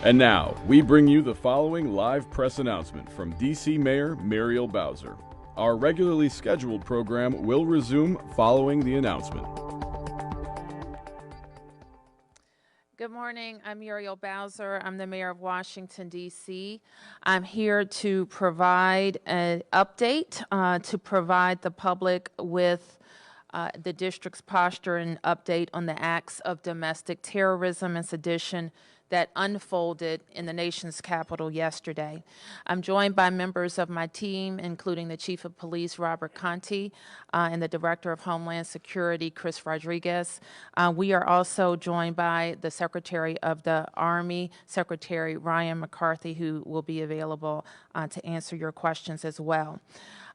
And now, we bring you the following live press announcement from D.C. Mayor Muriel Bowser. Our regularly scheduled program will resume following the announcement. Good morning. I'm Muriel Bowser. I'm the mayor of Washington, D.C. I'm here to provide an update, to provide the public with the district's posture and update on the acts of domestic terrorism and sedition that unfolded in the nation's capital yesterday. I'm joined by members of my team, including the Chief of Police, Robert Conti, and the Director of Homeland Security, Chris Rodriguez. We are also joined by the Secretary of the Army, Secretary Ryan McCarthy, who will be available to answer your questions as well.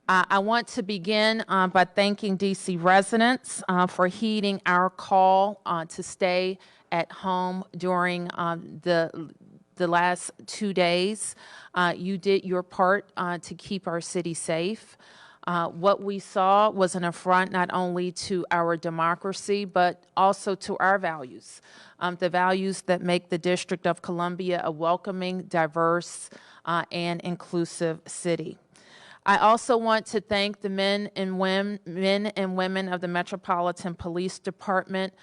I want to begin by thanking D.C. residents for heeding our call to stay at home during the last 2 days. You did your part to keep our city safe. What we saw was an affront not only to our democracy, but also to our values, the values that make the District of Columbia a welcoming, diverse, and inclusive city. I also want to thank the men and women of the Metropolitan Police Department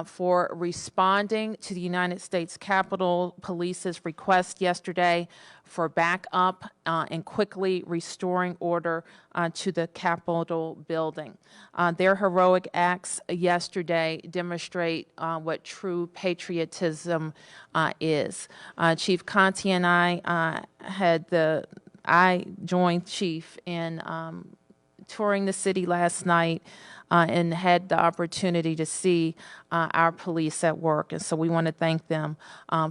for responding to the United States Capitol Police's request yesterday for backup and quickly restoring order to the Capitol building. Their heroic acts yesterday demonstrate what true patriotism is. Chief Conti and I joined Chief in touring the city last night and had the opportunity to see our police at work. And so we want to thank them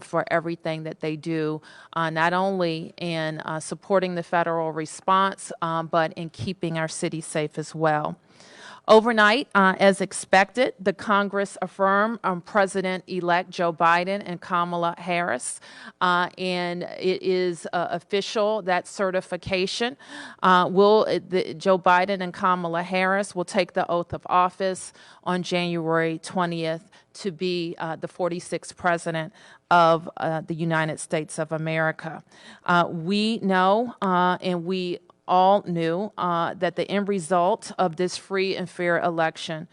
for everything that they do, not only in supporting the federal response, but in keeping our city safe as well. Overnight, as expected, the Congress affirmed President-elect Joe Biden and Kamala Harris, and it is official, that certification. Joe Biden and Kamala Harris will take the oath of office on January 20th to be the 46th president of the United States of America. We know and we all knew that the end result of this free and fair election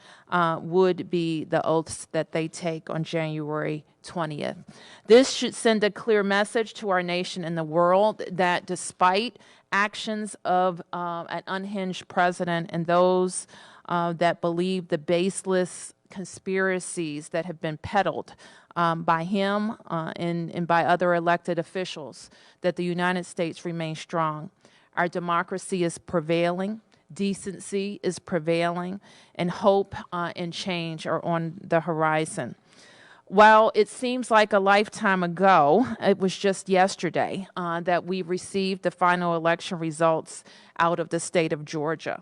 would be the oaths that they take on January 20th. This should send a clear message to our nation and the world that despite actions of an unhinged president and those that believe the baseless conspiracies that have been peddled by him and by other elected officials, that the United States remains strong. Our democracy is prevailing, decency is prevailing, and hope and change are on the horizon. While it seems like a lifetime ago, it was just yesterday that we received the final election results out of the state of Georgia.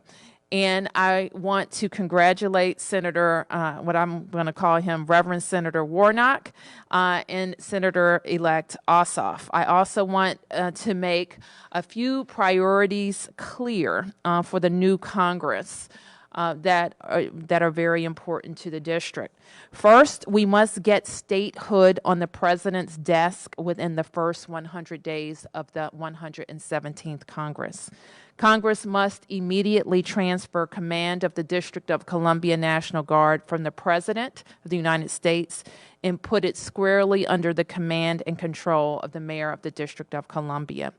And I want to congratulate Senator, what I'm going to call him, Reverend Senator Warnock and Senator-elect Ossoff. I also want to make a few priorities clear for the new Congress that are very important to the district. First, we must get statehood on the president's desk within the first 100 days of the 117th Congress. Congress must immediately transfer command of the District of Columbia National Guard from the President of the United States and put it squarely under the command and control of the Mayor of the District of Columbia.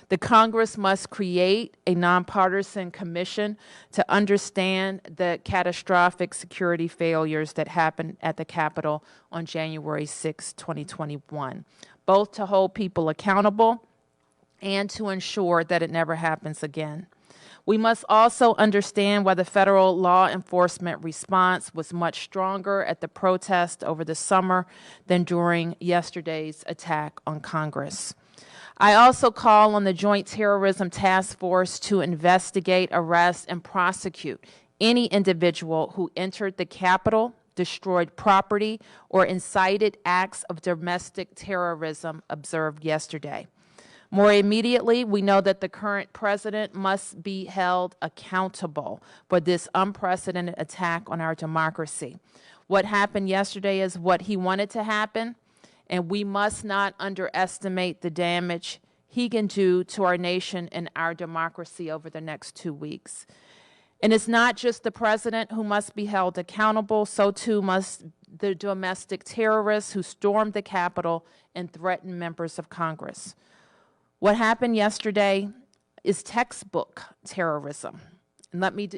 The Congress must create a nonpartisan commission to understand the catastrophic security failures that happened at the Capitol on January 6, 2021, both to hold people accountable and to ensure that it never happens again. We must also understand why the federal law enforcement response was much stronger at the protest over the summer than during yesterday's attack on Congress. I also call on the Joint Terrorism Task Force to investigate, arrest, and prosecute any individual who entered the Capitol, destroyed property, or incited acts of domestic terrorism observed yesterday. More immediately, we know that the current president must be held accountable for this unprecedented attack on our democracy. What happened yesterday is what he wanted to happen, and we must not underestimate the damage he can do to our nation and our democracy over the next 2 weeks. And it's not just the president who must be held accountable, so too must the domestic terrorists who stormed the Capitol and threatened members of Congress. What happened yesterday is textbook terrorism. And let me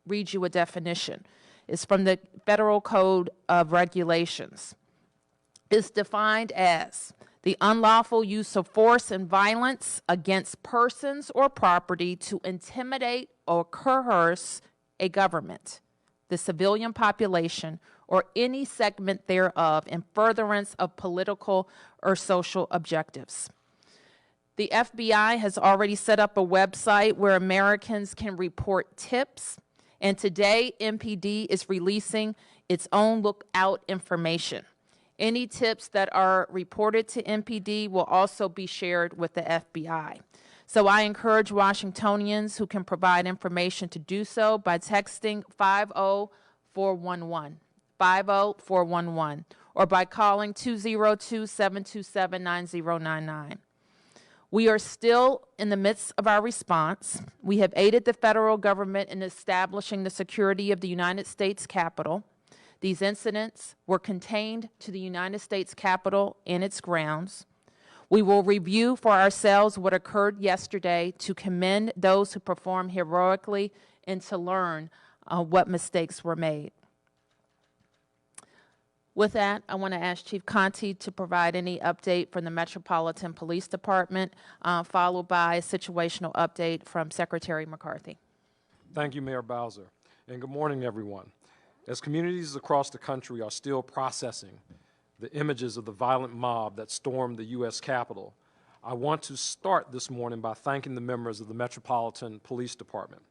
read you a definition. It's from the Federal Code of Regulations. It's defined as the unlawful use of force and violence against persons or property to intimidate or coerce a government, the civilian population, or any segment thereof in furtherance of political or social objectives. The FBI has already set up a website where Americans can report tips, and today MPD is releasing its own lookout information. Any tips that are reported to MPD will also be shared with the FBI. So I encourage Washingtonians who can provide information to do so by texting 50411, 50411, or by calling 202-727-9099. We are still in the midst of our response. We have aided the federal government in establishing the security of the United States Capitol. These incidents were contained to the United States Capitol and its grounds. We will review for ourselves what occurred yesterday to commend those who performed heroically and to learn what mistakes were made. With that, I want to ask Chief Conti to provide any update from the Metropolitan Police Department, followed by a situational update from Secretary McCarthy. Thank you, Mayor Bowser, and good morning, everyone. As communities across the country are still processing the images of the violent mob that stormed the U.S. Capitol, I want to start this morning by thanking the members of the Metropolitan Police Department.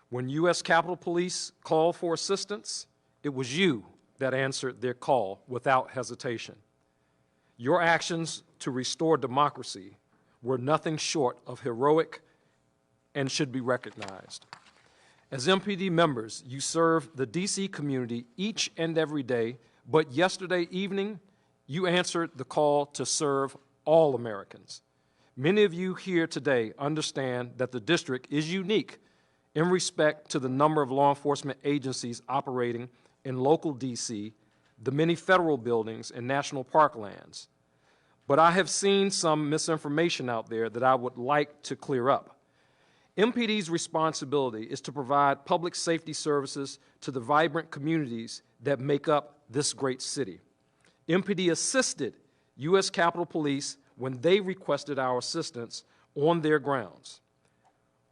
When U.S. Capitol Police called for assistance, it was you that answered their call without hesitation. Your actions to restore democracy were nothing short of heroic and should be recognized. As MPD members, you serve the D.C. community each and every day, but yesterday evening, you answered the call to serve all Americans. Many of you here today understand that the district is unique in respect to the number of law enforcement agencies operating in local D.C., the many federal buildings and national park lands. But I have seen some misinformation out there that I would like to clear up. MPD's responsibility is to provide public safety services to the vibrant communities that make up this great city. MPD assisted U.S. Capitol Police when they requested our assistance on their grounds.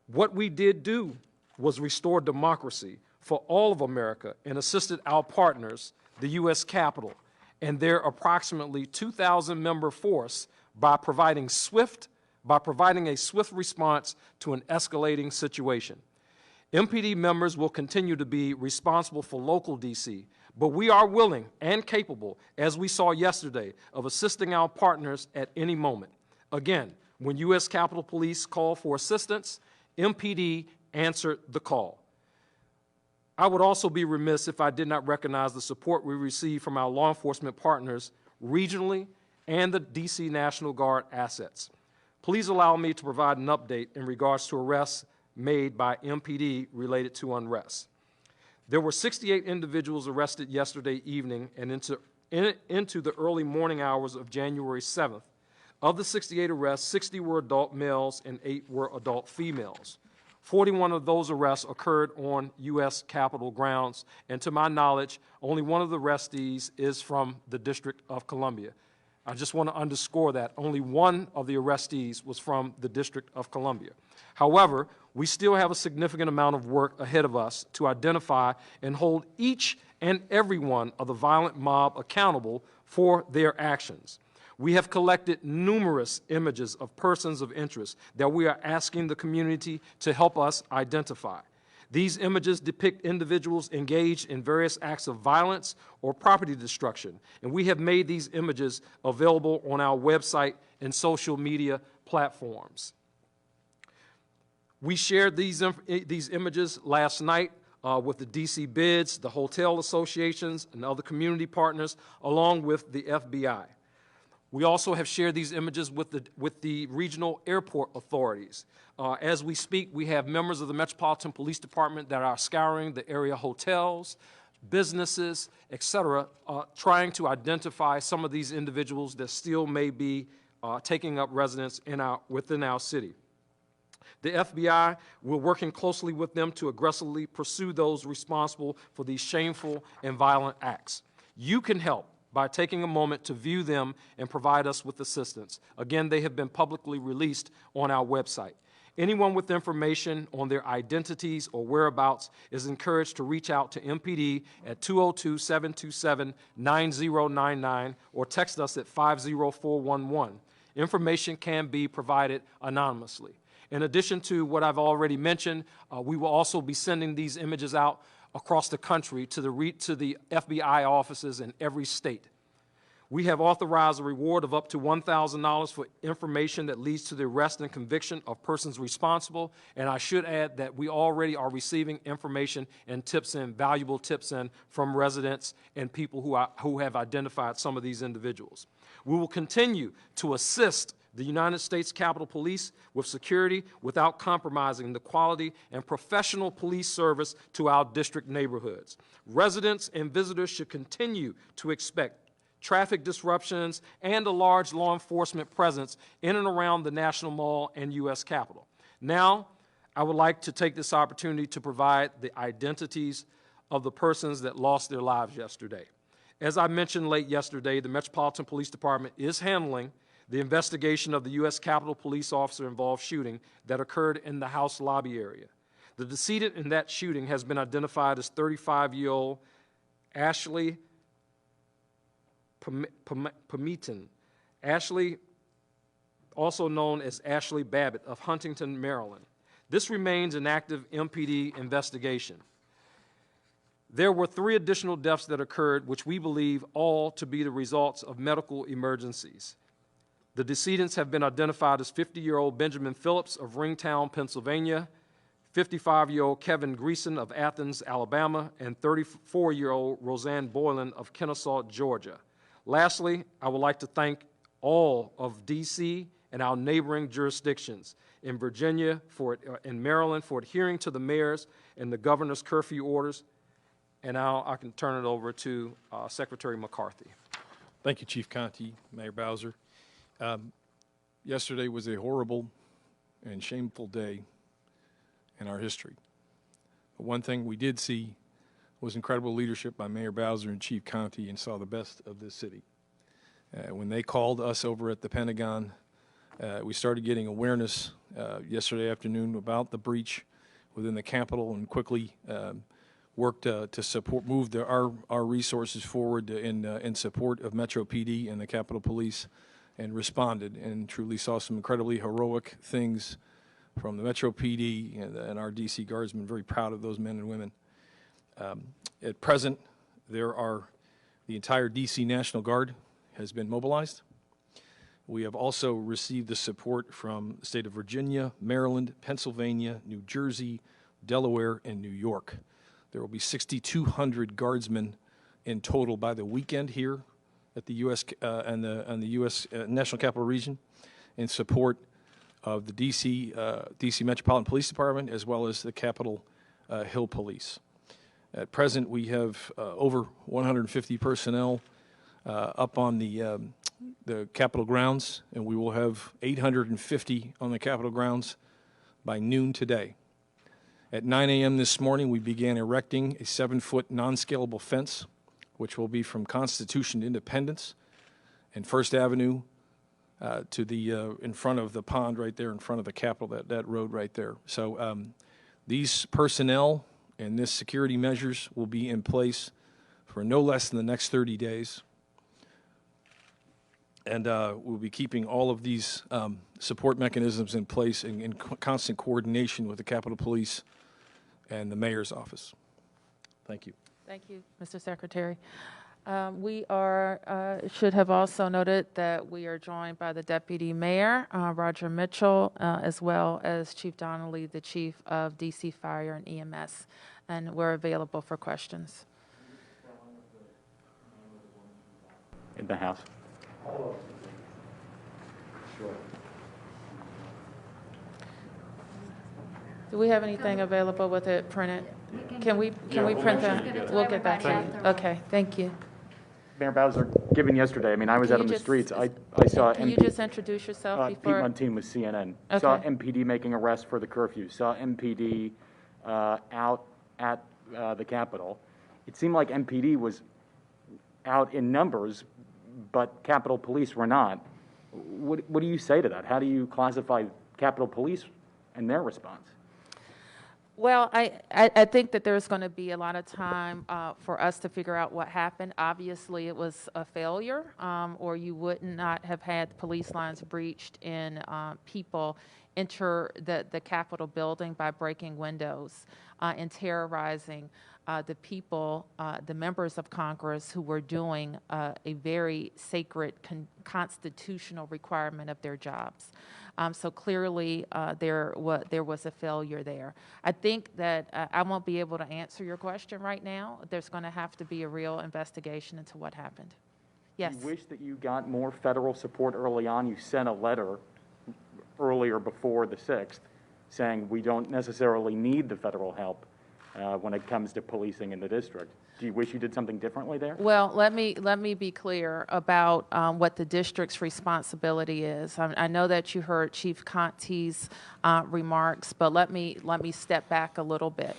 What we did do was restore democracy for all of America and assisted our partners, the U.S. Capitol, and their approximately 2,000-member force by providing a swift response to an escalating situation. MPD members will continue to be responsible for local D.C., but we are willing and capable, as we saw yesterday, of assisting our partners at any moment. Again, when U.S. Capitol Police called for assistance, MPD answered the call. I would also be remiss if I did not recognize the support we receive from our law enforcement partners regionally and the D.C. National Guard assets. Please allow me to provide an update in regards to arrests made by MPD related to unrest. There were 68 individuals arrested yesterday evening and into the early morning hours of January 7th. Of the 68 arrests, 60 were adult males and 8 were adult females. 41 of those arrests occurred on U.S. Capitol grounds, and to my knowledge, only one of the arrestees is from the District of Columbia. I just want to underscore that only one of the arrestees was from the District of Columbia. However, we still have a significant amount of work ahead of us to identify and hold each and every one of the violent mob accountable for their actions. We have collected numerous images of persons of interest that we are asking the community to help us identify. These images depict individuals engaged in various acts of violence or property destruction, and we have made these images available on our website and social media platforms. We shared these images last night with the D.C. bids, the hotel associations, and other community partners, along with the FBI. We also have shared these images with the regional airport authorities. As we speak, we have members of the Metropolitan Police Department that are scouring the area hotels, businesses, et cetera, trying to identify some of these individuals that still may be taking up residence within our city. The FBI, we're working closely with them to aggressively pursue those responsible for these shameful and violent acts. You can help by taking a moment to view them and provide us with assistance. Again, they have been publicly released on our website. Anyone with information on their identities or whereabouts is encouraged to reach out to MPD at 202-727-9099 or text us at 50411. Information can be provided anonymously. In addition to what I've already mentioned, we will also be sending these images out across the country to the FBI offices in every state. We have authorized a reward of up to $1,000 for information that leads to the arrest and conviction of persons responsible, and I should add that we already are receiving information and valuable tips from residents and people who have identified some of these individuals. We will continue to assist the United States Capitol Police with security without compromising the quality and professional police service to our district neighborhoods. Residents and visitors should continue to expect traffic disruptions and a large law enforcement presence in and around the National Mall and U.S. Capitol. Now, I would like to take this opportunity to provide the identities of the persons that lost their lives yesterday. As I mentioned late yesterday, the Metropolitan Police Department is handling the investigation of the U.S. Capitol police officer-involved shooting that occurred in the House lobby area. The decedent in that shooting has been identified as 35-year-old Ashley Pameton. Ashley, also known as Ashley Babbitt of Huntington, Maryland. This remains an active MPD investigation. There were 3 additional deaths that occurred, which we believe all to be the results of medical emergencies. The decedents have been identified as 50-year-old Benjamin Phillips of Ringtown, Pennsylvania, 55-year-old Kevin Greason of Athens, Alabama, and 34-year-old Roseanne Boylan of Kennesaw, Georgia. Lastly, I would like to thank all of D.C. and our neighboring jurisdictions in Virginia and Maryland for adhering to the mayor's and the governor's curfew orders. And now I can turn it over to Secretary McCarthy. Thank you, Chief Conte, Mayor Bowser. Yesterday was a horrible and shameful day in our history. But one thing we did see was incredible leadership by Mayor Bowser and Chief Conte, and saw the best of this city. When they called us over at the Pentagon, we started getting awareness yesterday afternoon about the breach within the Capitol, and quickly worked to move our resources forward in support of Metro PD and the Capitol Police, and responded, and truly saw some incredibly heroic things from the Metro PD and our DC Guardsmen. Very proud of those men and women. At present, the entire DC National Guard has been mobilized. We have also received the support from the state of Virginia, Maryland, Pennsylvania, New Jersey, Delaware, and New York. There will be 6,200 guardsmen in total by the weekend here at the U.S. and the U.S. National Capital Region, in support of the DC Metropolitan Police Department, as well as the Capitol Hill Police. At present, we have over 150 personnel up on the Capitol grounds, and we will have 850 on the Capitol grounds by noon today. At 9 a.m. this morning, we began erecting a 7-foot non-scalable fence, which will be from Constitution to Independence and First Avenue to the in front of the pond right there in front of the Capitol, that road right there. So these personnel and this security measures will be in place for no less than the next 30 days. And we'll be keeping all of these support mechanisms in place in constant coordination with the Capitol Police and the Mayor's office. Thank you. Thank you, Mr. Secretary. We should have also noted that we are joined by the Deputy Mayor, Roger Mitchell, as well as Chief Donnelly, the Chief of DC Fire and EMS, and we're available for questions. In the House. Sure. Do we have anything available with it printed? Can we print that? We'll get that to you. Okay, thank you. Mayor Bowser, given yesterday, I mean, I was Can out you on the just- streets. I saw Can you MP just introduce yourself Pete before? Montine with CNN. Okay. Saw MPD making arrests for the curfew. Saw MPD out at the Capitol. It seemed like MPD was out in numbers, but Capitol Police were not. What do you say to that? How do you classify Capitol Police and their response? Well, I think that there's going to be a lot of time for us to figure out what happened. Obviously, it was a failure, or you would not have had police lines breached and people enter the Capitol building by breaking windows and terrorizing the people, the members of Congress who were doing a very sacred constitutional requirement of their jobs. So clearly, there was a failure there. I think that I won't be able to answer your question right now. There's going to have to be a real investigation into what happened. Yes. You wish that you got more federal support early on. You sent a letter earlier before the 6th saying we don't necessarily need the federal help when it comes to policing in the district. Do you wish you did something differently there? Well, let me be clear about what the district's responsibility is. I know that you heard Chief Conte's remarks, but let me step back a little bit.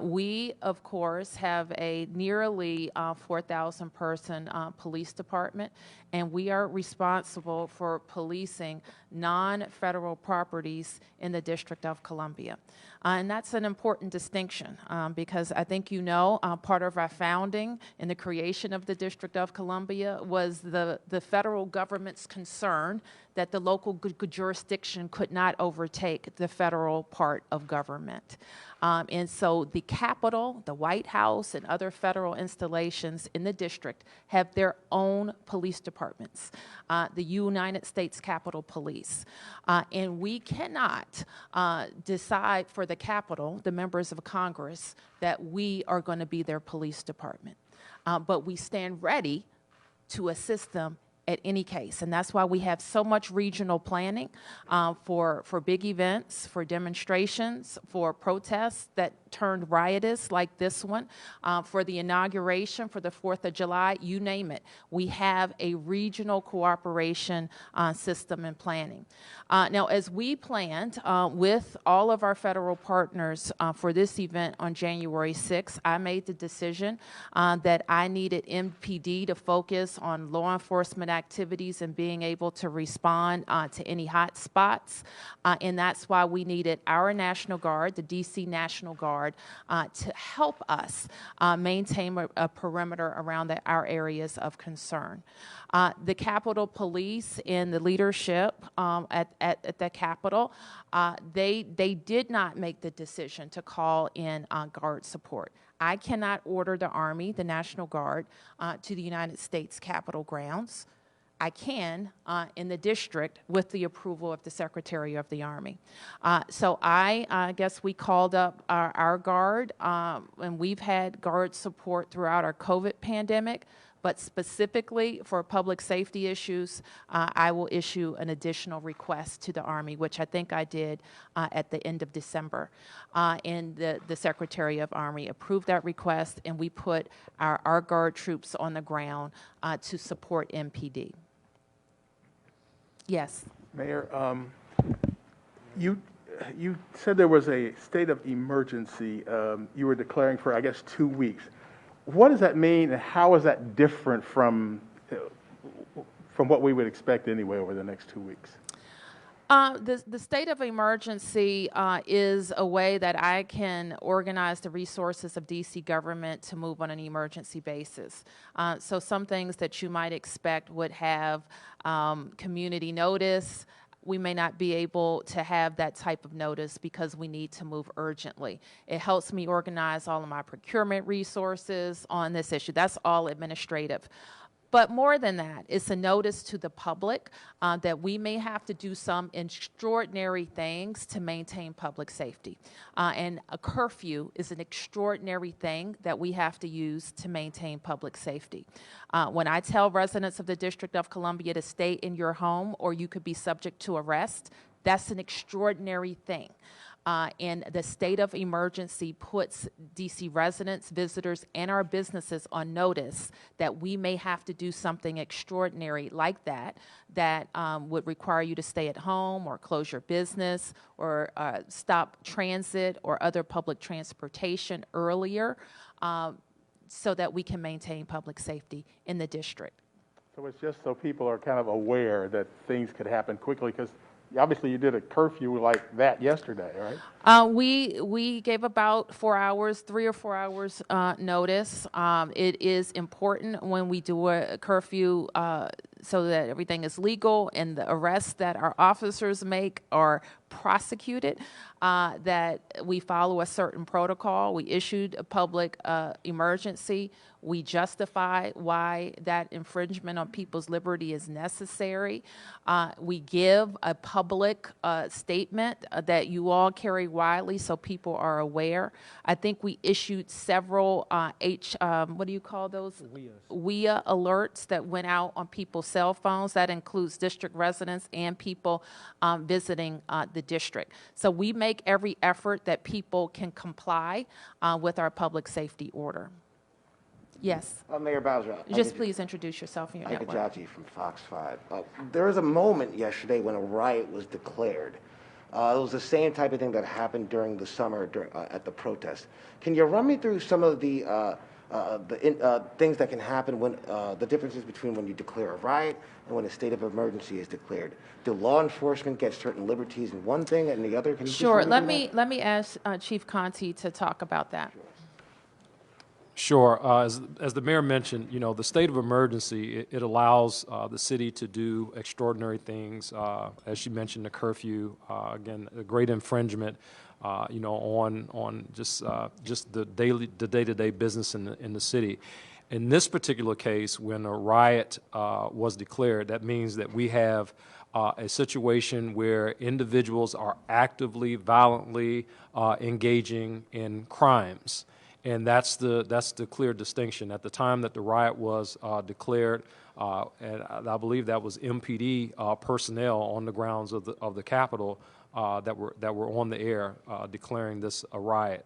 We, of course, have a nearly 4,000 person police department, and we are responsible for policing non-federal properties in the District of Columbia. And that's an important distinction because I think you know part of our founding and the creation of the District of Columbia was the federal government's concern that the local jurisdiction could not overtake the federal part of government. And so the Capitol, the White House, and other federal installations in the district have their own police departments, the United States Capitol Police. And we cannot decide for the Capitol, the members of Congress, that we are going to be their police department. But we stand ready to assist them at any case. And that's why we have so much regional planning for big events, for demonstrations, for protests that turned riotous like this one, for the inauguration, for the 4th of July, you name it. We have a regional cooperation system and planning. Now, as we planned with all of our federal partners for this event on January 6th, I made the decision that I needed MPD to focus on law enforcement activities and being able to respond to any hot spots. And that's why we needed our National Guard, the DC National Guard, to help us maintain a perimeter around our areas of concern. The Capitol Police and the leadership at the Capitol, they did not make the decision to call in Guard support. I cannot order the Army, the National Guard, to the United States Capitol grounds. I can in the district with the approval of the Secretary of the Army. So I guess we called up our Guard, and we've had Guard support throughout our COVID pandemic, but specifically for public safety issues, I will issue an additional request to the Army, which I think I did at the end of December. And the Secretary of Army approved that request, and we put our Guard troops on the ground to support MPD. Yes. Mayor, you said there was a state of emergency you were declaring for, I guess, 2 weeks. What does that mean, and how is that different from what we would expect anyway over the next 2 weeks? The state of emergency is a way that I can organize the resources of DC government to move on an emergency basis. So some things that you might expect would have community notice, we may not be able to have that type of notice because we need to move urgently. It helps me organize all of my procurement resources on this issue. That's all administrative. But more than that, it's a notice to the public that we may have to do some extraordinary things to maintain public safety. And a curfew is an extraordinary thing that we have to use to maintain public safety. When I tell residents of the District of Columbia to stay in your home or you could be subject to arrest, that's an extraordinary thing. And the state of emergency puts DC residents, visitors, and our businesses on notice that we may have to do something extraordinary like that, that would require you to stay at home or close your business or stop transit or other public transportation earlier so that we can maintain public safety in the district. So it's just so people are kind of aware that things could happen quickly, because obviously you did a curfew like that yesterday, right? We gave about 4 hours, 3 or 4 hours notice. It is important when we do a curfew so that everything is legal and the arrests that our officers make are prosecuted, that we follow a certain protocol. We issued a public emergency. We justify why that infringement on people's liberty is necessary. We give a public statement that you all carry widely so people are aware. I think we issued several what do you call those? WEA alerts that went out on people's cell phones. That includes district residents and people visiting the district. So we make every effort that people can comply with our public safety order. Yes. Mayor Bowser. Just please introduce yourself and your network. Jaji from Fox 5. There was a moment yesterday when a riot was declared. It was the same type of thing that happened during the summer at the protest. Can you run me through some of the things that can happen when the differences between when you declare a riot and when a state of emergency is declared? Do law enforcement get certain liberties in one thing and the other? Can you Sure. Let me ask Chief Conti to talk about that. Sure. As the mayor mentioned, you know, the state of emergency, it allows the city to do extraordinary things. As she mentioned, the curfew, again, a great infringement, you know, on just the day-to-day business in the city. In this particular case, when a riot was declared, that means that we have a situation where individuals are actively, violently engaging in crimes. And that's the clear distinction. At the time that the riot was declared, and I believe that was MPD personnel on the grounds of the Capitol that were on the air declaring this a riot.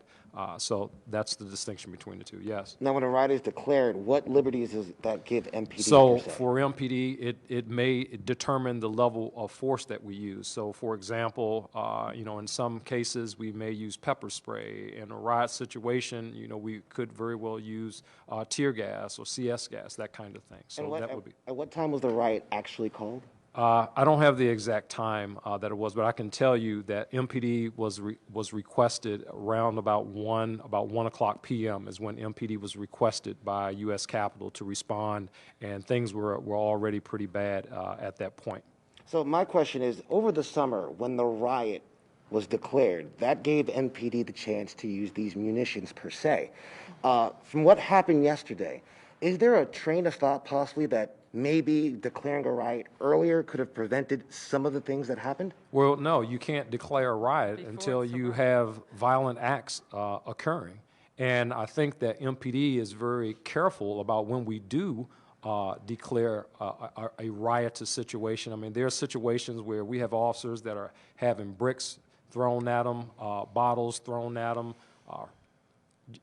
So that's the distinction between the two. Yes. Now, when a riot is declared, what liberties does that give MPD? So for MPD, it may determine the level of force that we use. So, for example, you know, in some cases we may use pepper spray. In a riot situation, you know, we could very well use tear gas or CS gas, that kind of thing. So that would be. At what time was the riot actually called? I don't have the exact time that it was, but I can tell you that MPD was requested around about 1 o'clock p.m. is when MPD was requested by U.S. Capitol to respond, and things were already pretty bad at that point. So my question is, over the summer, when the riot was declared, that gave MPD the chance to use these munitions per se. From what happened yesterday, is there a train of thought possibly that maybe declaring a riot earlier could have prevented some of the things that happened? Well, no, you can't declare a riot until you have violent acts occurring. And I think that MPD is very careful about when we do declare a riotous situation. I mean, there are situations where we have officers that are having bricks thrown at them, bottles thrown at them,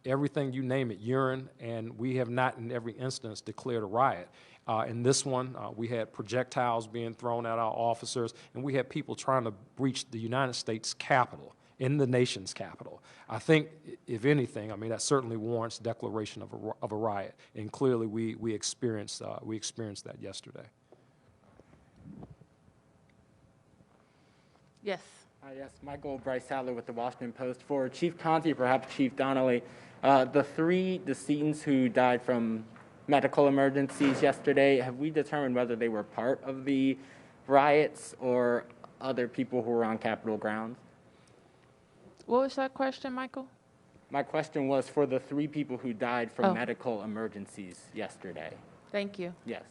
everything, you name it, urine, and we have not in every instance declared a riot. In this one, we had projectiles being thrown at our officers, and we had people trying to breach the United States Capitol, in the nation's capital. I think, if anything, I mean, that certainly warrants declaration of a riot, and clearly we experienced that yesterday. Yes. Yes, Michael Bryce Sadler with the Washington Post. For Chief Conti, perhaps Chief Donnelly, the 3 decedents who died from medical emergencies yesterday, have we determined whether they were part of the riots or other people who were on Capitol grounds? What was that question, Michael? My question was for the 3 people who died from medical emergencies yesterday. Thank you. Yes.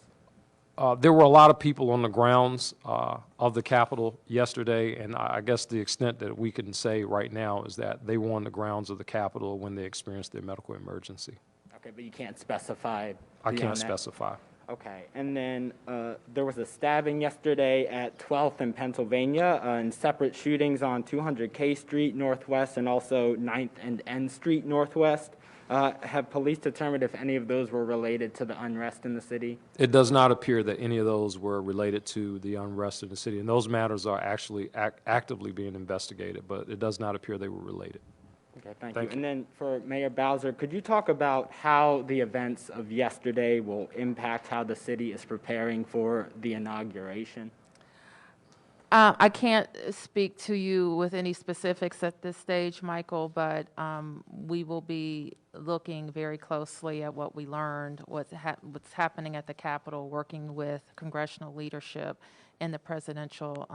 There were a lot of people on the grounds of the Capitol yesterday, and I guess the extent that we can say right now is that they were on the grounds of the Capitol when they experienced their medical emergency. Okay, but you can't specify. I can't beyond that? specify. Okay, and then there was a stabbing yesterday at 12th in Pennsylvania, and separate shootings on 200 K Street Northwest and also 9th and N Street Northwest. Have police determined if any of those were related to the unrest in the city? It does not appear that any of those were related to the unrest in the city, and those matters are actually actively being investigated, but it does not appear they were related. Okay, thank Thank you. you. And then for Mayor Bowser, could you talk about how the events of yesterday will impact how the city is preparing for the inauguration? I can't speak to you with any specifics at this stage, Michael, but we will be looking very closely at what we learned, what's happening at the Capitol, working with congressional leadership and the Presidential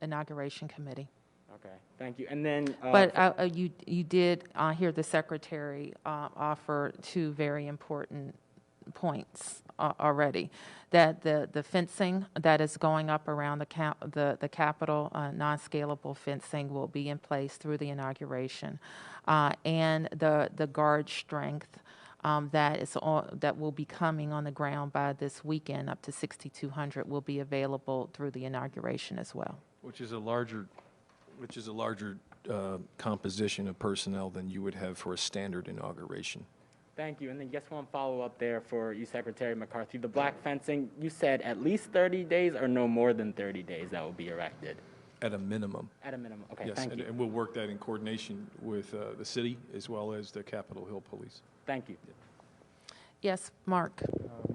Inauguration Committee. Okay, thank you. And then, But you did hear the Secretary offer two very important points already, that the fencing that is going up around the Capitol, non-scalable fencing, will be in place through the inauguration, and the guard strength that will be coming on the ground by this weekend, up to 6,200, will be available through the inauguration as well. Which is a larger composition of personnel than you would have for a standard inauguration. thank you. And then just one follow-up there for you, Secretary McCarthy. The black fencing, you said at least 30 days or no more than 30 days that will be erected? At a minimum. At a minimum. Okay, Yes, thank you. and we'll work that in coordination with the city as well as the Capitol Hill Police. Thank you. Yes, Mark.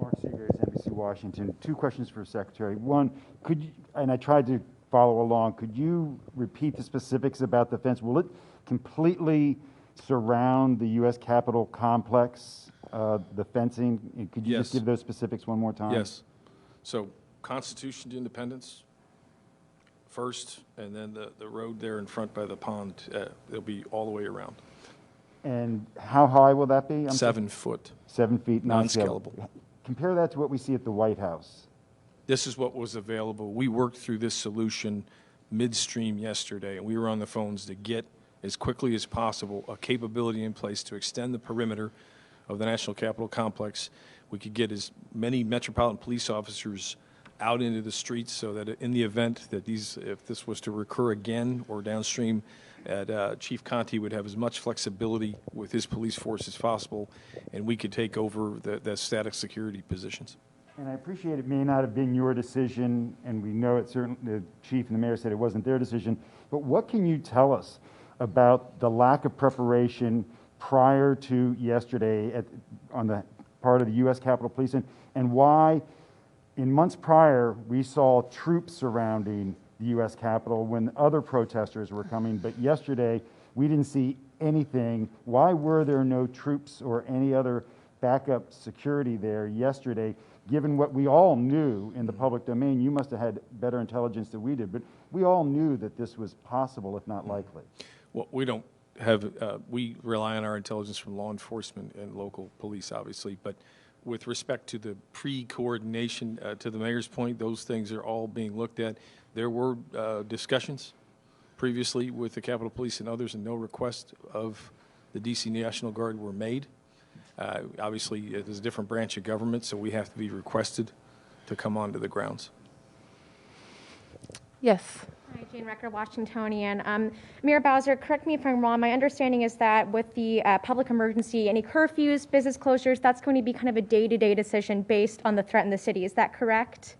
Mark Seagraves, NBC Washington. Two questions for Secretary. One, could you, and I tried to follow along, could you repeat the specifics about the fence? Will it completely surround the U.S. Capitol complex, the fencing? Could you just Yes. give those specifics one more time? Yes. So Constitution to Independence first, and then the road there in front by the pond, it'll be all the way around. And how high will that be? 7 foot. 7 feet, Non-scalable. Compare that to what we see at the White House. This is what was available. We worked through this solution midstream yesterday, and we were on the phones to get, as quickly as possible, a capability in place to extend the perimeter of the National Capitol Complex. We could get as many Metropolitan Police officers out into the streets so that in the event that if this was to recur again or downstream, Chief Conte would have as much flexibility with his police force as possible, and we could take over the static security positions. And I appreciate it may not have been your decision, and we know it certainly, the chief and the mayor said it wasn't their decision, but what can you tell us about the lack of preparation prior to yesterday on the part of the U.S. Capitol Police, and why in months prior we saw troops surrounding the U.S. Capitol when other protesters were coming, but yesterday we didn't see anything. Why were there no troops or any other backup security there yesterday, given what we all knew in the public domain? You must have had better intelligence than we did, but we all knew that this was possible, if not likely. Well, we don't have, we rely on our intelligence from law enforcement and local police, obviously, but with respect to the pre-coordination, to the mayor's point, those things are all being looked at. There were discussions previously with the Capitol Police and others, and no request of the D.C. National Guard were made. Obviously, it is a different branch of government, so we have to be requested to come onto the grounds. Yes. Hi, Jane Recker, Washingtonian. Mayor Bowser, correct me if I'm wrong. My understanding is that with the public emergency, any curfews, business closures, that's going to be kind of a day-to-day decision based on the threat in the city. Is that correct?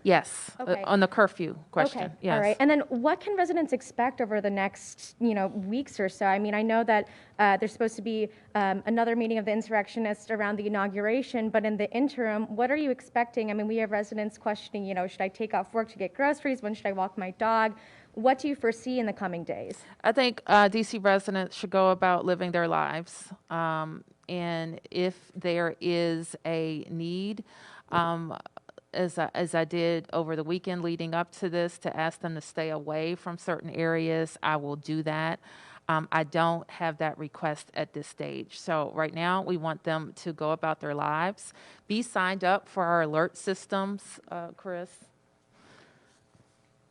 Yes, Okay. on the curfew question. Okay. Yes. All right. And then what can residents expect over the next, weeks or so? I mean, I know that there's supposed to be another meeting of the insurrectionists around the inauguration, but in the interim, what are you expecting? I mean, we have residents questioning, should I take off work to get groceries? When should I walk my dog? What do you foresee in the coming days? I think DC residents should go about living their lives. And if there is a need, as I did over the weekend leading up to this, to ask them to stay away from certain areas, I will do that. I don't have that request at this stage. So right now, we want them to go about their lives, be signed up for our alert systems. Chris?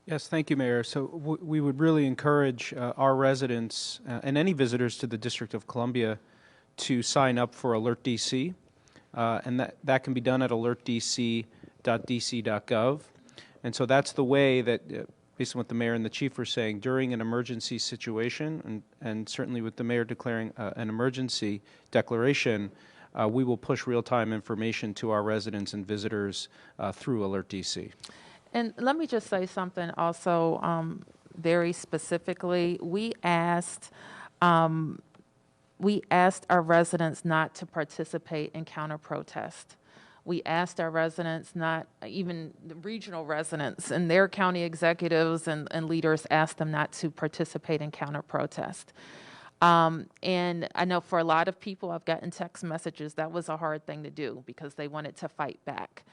Yes, thank you, Mayor. So we would really encourage our residents and any visitors to the District of Columbia to sign up for Alert DC, and that can be done at alertdc.dc.gov. And so that's the way that, based on what the Mayor and the Chief were saying, during an emergency situation, and certainly with the Mayor declaring an emergency declaration, we will push real-time information to our residents and visitors through Alert DC. And let me just say something also very specifically. We asked our residents not to participate in counter-protest. We asked our residents, not even the regional residents, and their county executives and leaders asked them not to participate in counter-protest. And I know for a lot of people, I've gotten text messages, that was a hard thing to do because they wanted to fight back.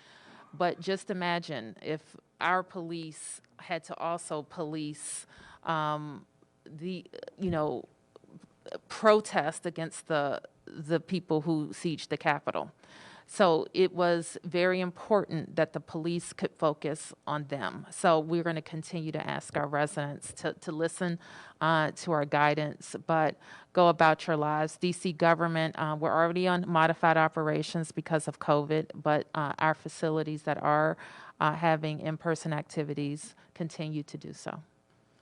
But just imagine if our police had to also police protest against the people who sieged the Capitol. So it was very important that the police could focus on them. So we're going to continue to ask our residents to listen to our guidance, but go about your lives. DC government, we're already on modified operations because of COVID, but our facilities that are having in-person activities continue to do so.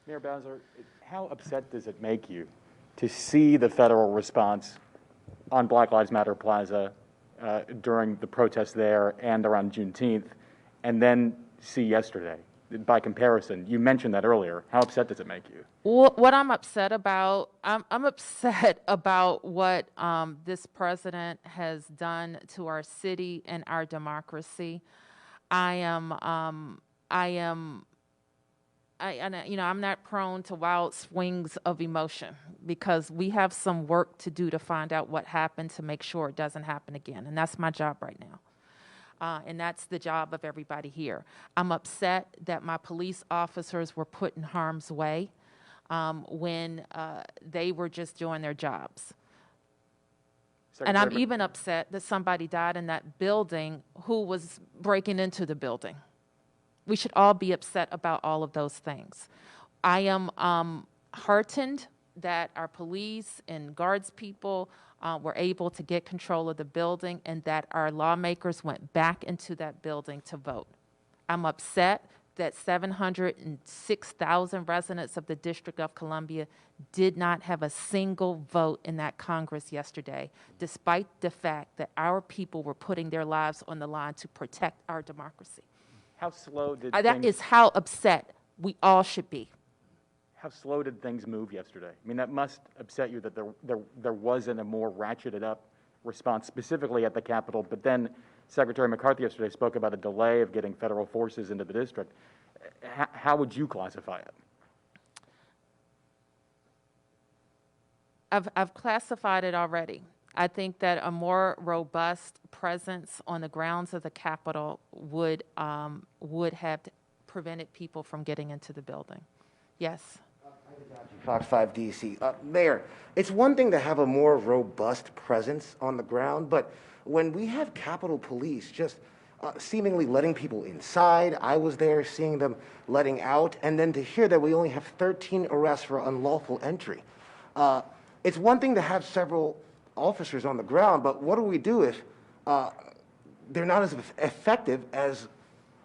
Mayor Bowser, how upset does it make you to see the federal response on Black Lives Matter Plaza during the protests there and around Juneteenth, and then see yesterday? By comparison, you mentioned that earlier. How upset does it make you? What I'm upset about, I'm upset about what this president has done to our city and our democracy. I'm not prone to wild swings of emotion because we have some work to do to find out what happened to make sure it doesn't happen again. And that's my job right now. And that's the job of everybody here. I'm upset that my police officers were put in harm's way when they were just doing their jobs. And I'm even upset that somebody died in that building who was breaking into the building. We should all be upset about all of those things. I am heartened that our police and guards people were able to get control of the building and that our lawmakers went back into that building to vote. I'm upset that 706,000 residents of the District of Columbia did not have a single vote in that Congress yesterday, despite the fact that our people were putting their lives on the line to protect our democracy. How slow did that is how upset we all should be. How slow did things move yesterday? I mean, that must upset you that there wasn't a more ratcheted up response, specifically at the Capitol. But then Secretary McCarthy yesterday spoke about a delay of getting federal forces into the district. How would you classify it? I've classified it already. I think that a more robust presence on the grounds of the Capitol would have prevented people from getting into the building. Yes. Fox 5 DC. Mayor, it's one thing to have a more robust presence on the ground, but when we have Capitol Police just seemingly letting people inside, I was there seeing them letting out, and then to hear that we only have 13 arrests for unlawful entry. It's one thing to have several officers on the ground, but what do we do if they're not as effective as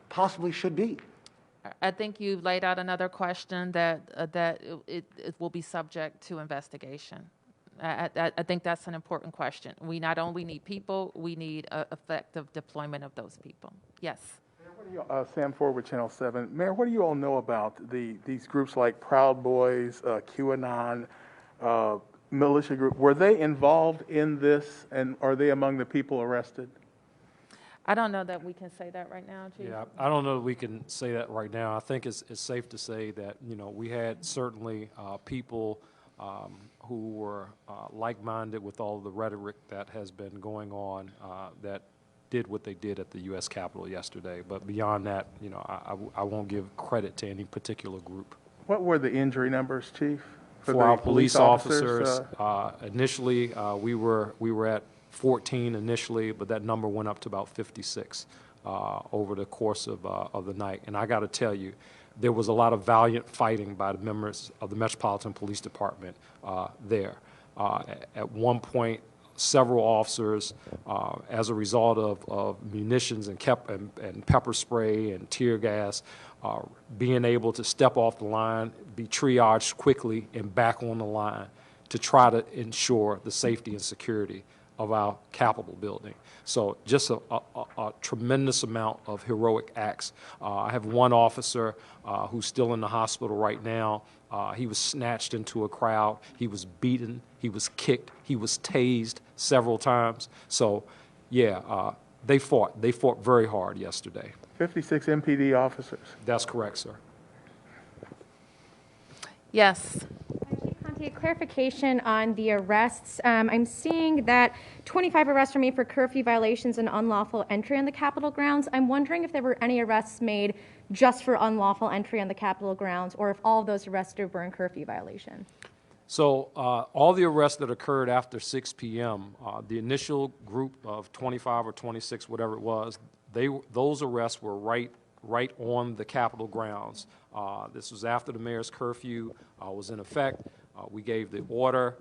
possibly should be? I think you laid out another question that it will be subject to investigation. I think that's an important question. We not only need people, we need effective deployment of those people. Yes. Mayor, what do you, Sam Ford with Channel 7. Mayor, what do you all know about these groups like Proud Boys, QAnon, militia group? Were they involved in this, and are they among the people arrested? I don't know that we can say that right now, Chief. Yeah, I don't know that we can say that right now. I think it's safe to say that, you know, we had certainly people who were like-minded with all of the rhetoric that has been going on that did what they did at the U.S. Capitol yesterday. But beyond that, you know, I won't give credit to any particular group. What were the injury numbers, Chief, For our the police officers, officers, initially, we were at 14 initially, but that number went up to about 56 over the course of the night. And I got to tell you, there was a lot of valiant fighting by the members of the Metropolitan Police Department there. At one point, several officers, as a result of munitions and pepper spray and tear gas, being able to step off the line, be triaged quickly and back on the line to try to ensure the safety and security of our Capitol building. So just a tremendous amount of heroic acts. I have one officer who's still in the hospital right now. He was snatched into a crowd. He was beaten. He was kicked. He was tased several times. So, yeah, they fought. They fought very hard yesterday. 56 MPD officers. That's correct, sir. Yes. Chief Conte, a clarification on the arrests. I'm seeing that 25 arrests were made for curfew violations and unlawful entry on the Capitol grounds. I'm wondering if there were any arrests made just for unlawful entry on the Capitol grounds, or if all of those arrested were in curfew violation. So all the arrests that occurred after 6 p.m., the initial group of 25 or 26, whatever it was, those arrests were right on the Capitol grounds. This was after the mayor's curfew was in effect. We gave the order.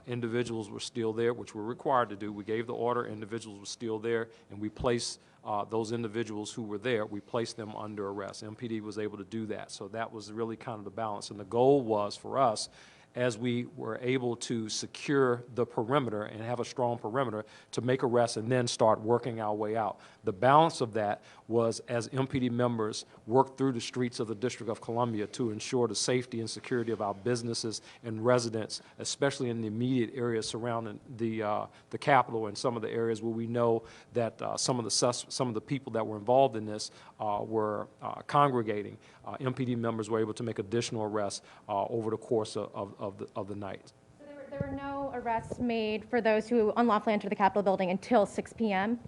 Individuals were still there, which we're required to do. We gave the order. Individuals were still there, and we placed those individuals who were there, we placed them under arrest. MPD was able to do that. So that was really kind of the balance. And the goal was for us, as we were able to secure the perimeter and have a strong perimeter, to make arrests and then start working our way out. The balance of that was as MPD members worked through the streets of the District of Columbia to ensure the safety and security of our businesses and residents, especially in the immediate areas surrounding the Capitol and some of the areas where we know that some of the people that were involved in this were congregating. MPD members were able to make additional arrests over the course of the night. So there were no arrests made for those who unlawfully entered the Capitol building until 6 p.m.?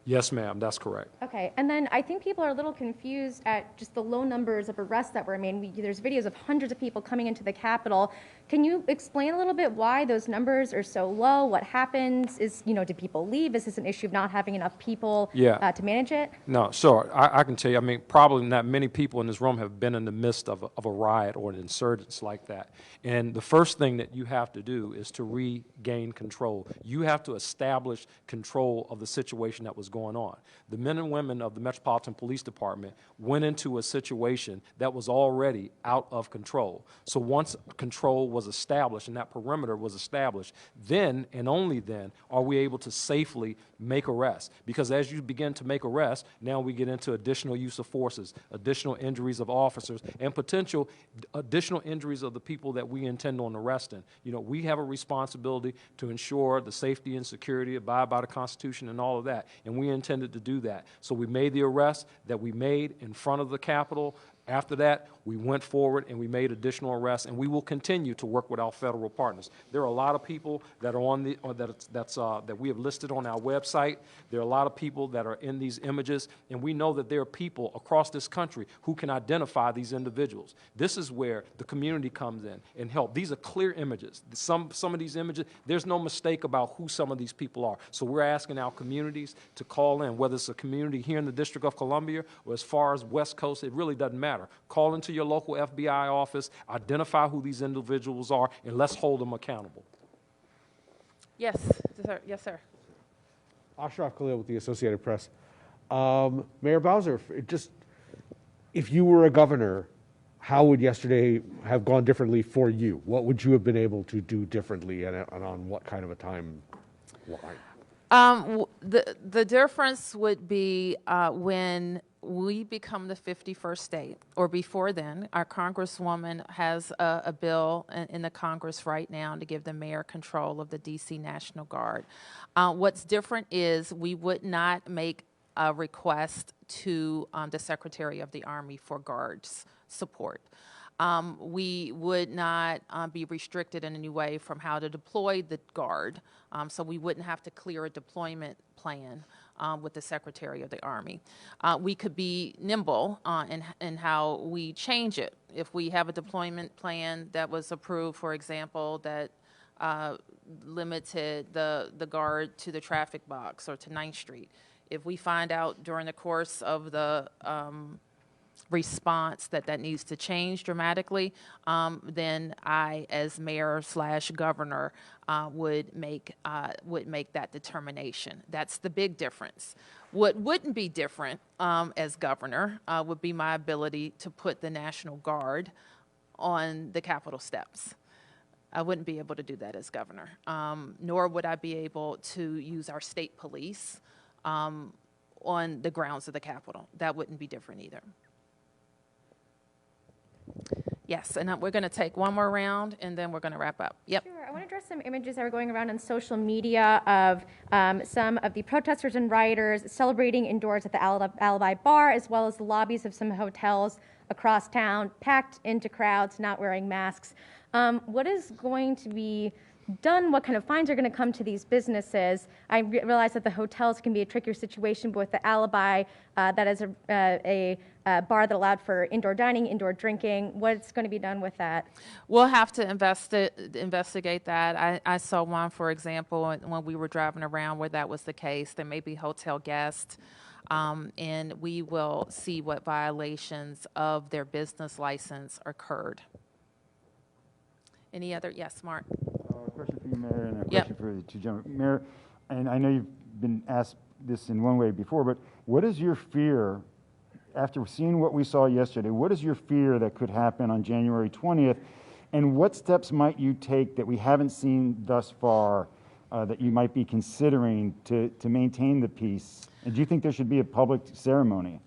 Yes, ma'am, that's correct. Okay, and then I think people are a little confused at just the low numbers of arrests that were made. There's videos of hundreds of people coming into the Capitol. Can you explain a little bit why those numbers are so low? What happens? Do people leave? Is this an issue of not having enough people to manage it? No, sure. I can tell you, I mean, probably not many people in this room have been in the midst of a riot or an insurgence like that. And the first thing that you have to do is to regain control. You have to establish control of the situation that was going on. The men and women of the Metropolitan Police Department went into a situation that was already out of control. So once control was established and that perimeter was established, then and only then are we able to safely make arrests. Because as you begin to make arrests, now we get into additional use of forces, additional injuries of officers, and potential additional injuries of the people that we intend on arresting. We have a responsibility to ensure the safety and security, abide by the Constitution and all of that, and we intended to do that. So we made the arrests that we made in front of the Capitol. After that, we went forward and we made additional arrests, and we will continue to work with our federal partners. There are a lot of people that are on that we have listed on our website. There are a lot of people that are in these images, and we know that there are people across this country who can identify these individuals. This is where the community comes in and help. These are clear images. Some of these images, there's no mistake about who some of these people are. So we're asking our communities to call in, whether it's a community here in the District of Columbia or as far as West Coast, it really doesn't matter. Call into your local FBI office, identify who these individuals are, and let's hold them accountable. Yes, sir. Yes, sir. Ashraf Khalil with the Associated Press. Mayor Bowser, if you were a governor, how would yesterday have gone differently for you? What would you have been able to do differently, and on what kind of a timeline? The difference would be when we become the 51st state, or before then. Our Congresswoman has a bill in the Congress right now to give the mayor control of the D.C. National Guard. What's different is we would not make a request to the Secretary of the Army for guards support. We would not be restricted in any way from how to deploy the guard, so we wouldn't have to clear a deployment plan with the Secretary of the Army. We could be nimble in how we change it. If we have a deployment plan that was approved, for example, that limited the guard to the traffic box or to 9th Street, if we find out during the course of the response that needs to change dramatically, then I, as mayor/governor, would make that determination. That's the big difference. What wouldn't be different as governor would be my ability to put the National Guard on the Capitol steps. I wouldn't be able to do that as governor, nor would I be able to use our state police on the grounds of the Capitol. That wouldn't be different either. Yes, and we're going to take one more round, and then we're going to wrap up. Yep. Sure. I want to address some images that were going around on social media of some of the protesters and rioters celebrating indoors at the Alibi Bar, as well as the lobbies of some hotels across town, packed into crowds, not wearing masks. What is going to be done? What kind of fines are going to come to these businesses? I realize that the hotels can be a trickier situation, but with the Alibi, that is a bar that allowed for indoor dining, indoor drinking. What's going to be done with that? We'll have to investigate that. I saw one, for example, when we were driving around where that was the case. There may be hotel guests, and we will see what violations of their business license occurred. Any other? Yes, Mark. A question for you, Mayor, and a question for the two gentlemen. Mayor, and I know you've been asked this in one way before, but what is your fear, after seeing what we saw yesterday, what is your fear that could happen on January 20th, and what steps might you take that we haven't seen thus far that you might be considering to maintain the peace? And do you think there should be a public ceremony?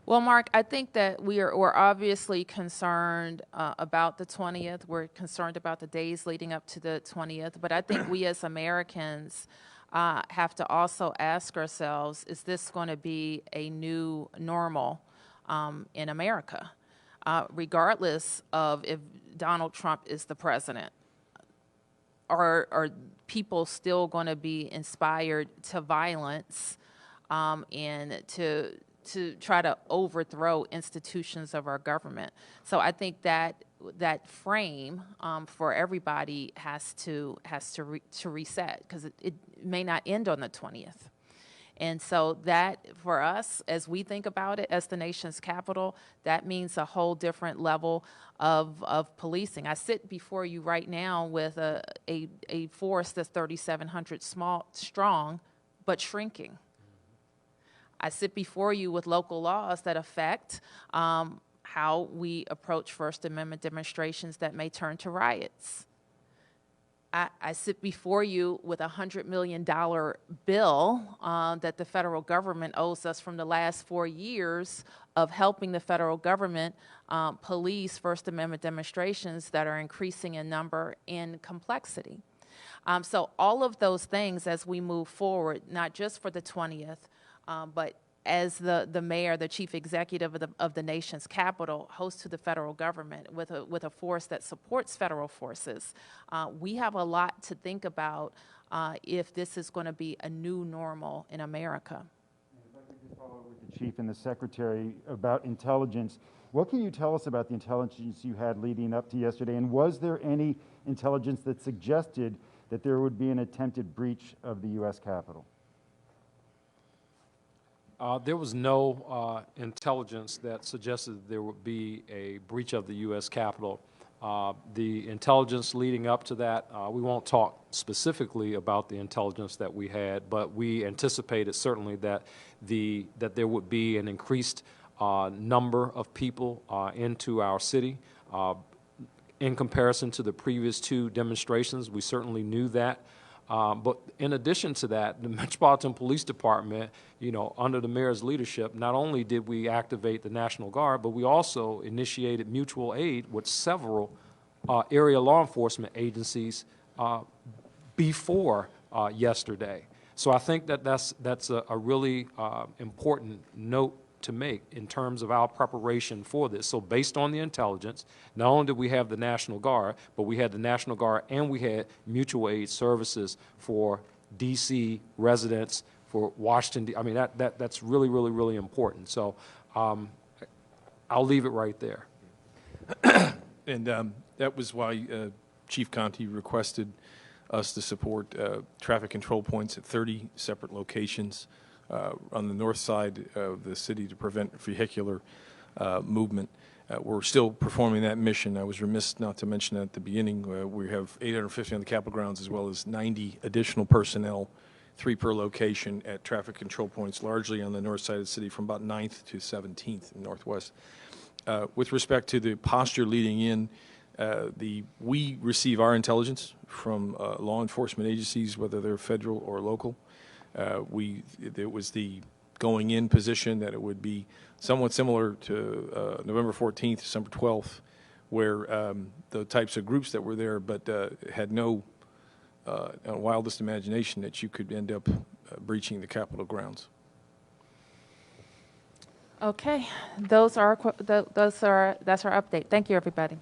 Well, Mark, I think that we're obviously concerned about the 20th. We're concerned about the days leading up to the 20th. But I think we as Americans have to also ask ourselves, is this going to be a new normal in America? Regardless of if Donald Trump is the president, are people still going to be inspired to violence and to try to overthrow institutions of our government? So I think that frame for everybody has to reset, because it may not end on the 20th. And so that, for us, as we think about it as the nation's capital, that means a whole different level of policing. I sit before you right now with a force that's 3,700 strong, but shrinking. I sit before you with local laws that affect how we approach First Amendment demonstrations that may turn to riots. I sit before you with a $100 million bill that the federal government owes us from the last 4 years of helping the federal government police First Amendment demonstrations that are increasing in number and complexity. So all of those things, as we move forward, not just for the 20th, but as the mayor, the chief executive of the nation's capital, host to the federal government with a force that supports federal forces, we have a lot to think about if this is going to be a new normal in America. If I could just follow up with the chief and the secretary about intelligence, what can you tell us about the intelligence you had leading up to yesterday, and was there any intelligence that suggested that there would be an attempted breach of the U.S. Capitol? There was no intelligence that suggested there would be a breach of the U.S. Capitol. The intelligence leading up to that, we won't talk specifically about the intelligence that we had, but we anticipated certainly that there would be an increased number of people into our city. In comparison to the previous two demonstrations, we certainly knew that. But in addition to that, the Metropolitan Police Department, under the mayor's leadership, not only did we activate the National Guard, but we also initiated mutual aid with several area law enforcement agencies before yesterday. So I think that's a really important note to make in terms of our preparation for this. So based on the intelligence, not only did we have the National Guard, but we had the National Guard and we had mutual aid services for D.C. residents, for Washington. I mean, that's really, really, really important. So I'll leave it right there. And that was why Chief Conte requested us to support traffic control points at 30 separate locations on the north side of the city to prevent vehicular movement. We're still performing that mission. I was remiss not to mention at the beginning, we have 850 on the Capitol grounds as well as 90 additional personnel, 3 per location at traffic control points, largely on the north side of the city from about 9th to 17th in Northwest. With respect to the posture leading in, we receive our intelligence from law enforcement agencies, whether they're federal or local. It was the going in position that it would be somewhat similar to November 14th, December 12th, where the types of groups that were there, but had no wildest imagination that you could end up breaching the Capitol grounds. Okay, that's our update. Thank you, everybody.